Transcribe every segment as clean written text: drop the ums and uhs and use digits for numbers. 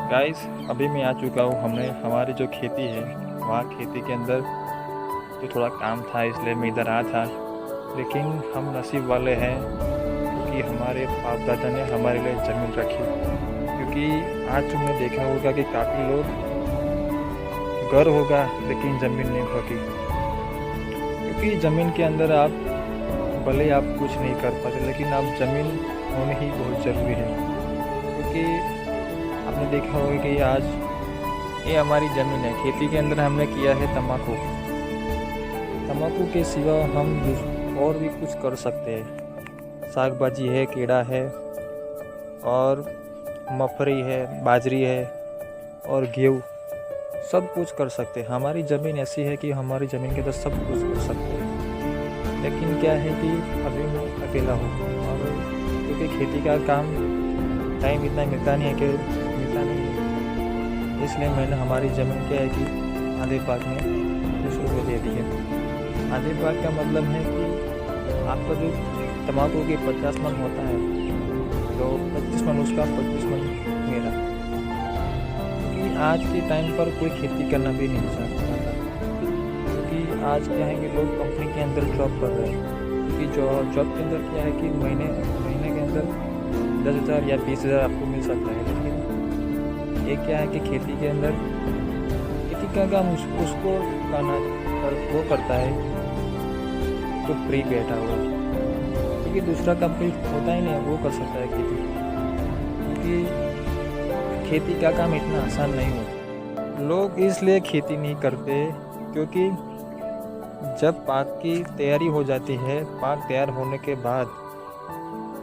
Guys, अभी मैं आ चुका हूँ। हमने हमारी जो खेती है वहाँ खेती के अंदर तो थोड़ा काम था, इसलिए मैं इधर आया था। लेकिन हम नसीब वाले हैं क्योंकि हमारे बाप दादा ने हमारे लिए ज़मीन रखी। क्योंकि आज तुमने देखा होगा कि काफ़ी लोग घर होगा लेकिन ज़मीन नहीं होगी। क्योंकि ज़मीन के अंदर आप भले आप कुछ नहीं कर पाते, लेकिन आप ज़मीन होनी ही बहुत ज़रूरी है। क्योंकि आपने देखा होगा कि आज ये हमारी ज़मीन है। खेती के अंदर हमने किया है तम्बाकू। तम्बाकू के सिवा हम और भी कुछ कर सकते हैं। साग भाजी है, कीड़ा है, और मफरी है, बाजरी है, और गेहूँ, सब कुछ कर सकते हैं। हमारी ज़मीन ऐसी है कि हमारी ज़मीन के अंदर सब कुछ कर सकते हैं। लेकिन क्या है कि अभी मैं अकेला हूँ, और क्योंकि खेती का काम टाइम इतना मिलता नहीं है कि मिलता नहीं है, इसलिए मैंने हमारी ज़मीन क्या है कि आधे भाग में दूसरों को दे दी है। आधे भाग का मतलब है कि आपका जो तम्बाकू के 50 मन होता है, तो 25 मन उसका, 25 मन मेरा। क्योंकि आज के टाइम पर कोई खेती करना भी नहीं चाहता, क्योंकि आज क्या है कि लोग कंपनी के अंदर जॉब कर रहे हैं। क्योंकि जॉब के अंदर क्या है कि महीने के अंदर 10,000 या 20,000 आपको मिल सकता है। लेकिन ये क्या है कि खेती के अंदर खेती का काम उसको करना वो करता है तो फ्री बैठा हुआ है। क्योंकि दूसरा काम कोई होता ही नहीं है, वो कर सकता है खेती। क्योंकि खेती का काम इतना आसान नहीं होता। लोग इसलिए खेती नहीं करते क्योंकि जब पाक की तैयारी हो जाती है, पाक तैयार होने के बाद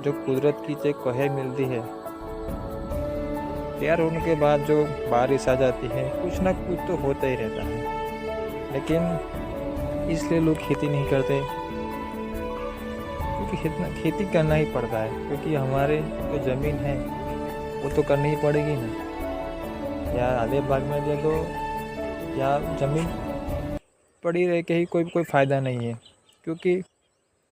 जो कुदरत की जो कहे मिलती है, तैयार होने के बाद जो बारिश आ जाती है, कुछ ना कुछ तो होता ही रहता है। लेकिन इसलिए लोग खेती नहीं करते, क्योंकि खेती करना ही पड़ता है। क्योंकि हमारे जो ज़मीन है वो तो करनी ही पड़ेगी ना। या आधे भाग में दे दो, या ज़मीन पड़ी रह के ही कोई फ़ायदा नहीं है। क्योंकि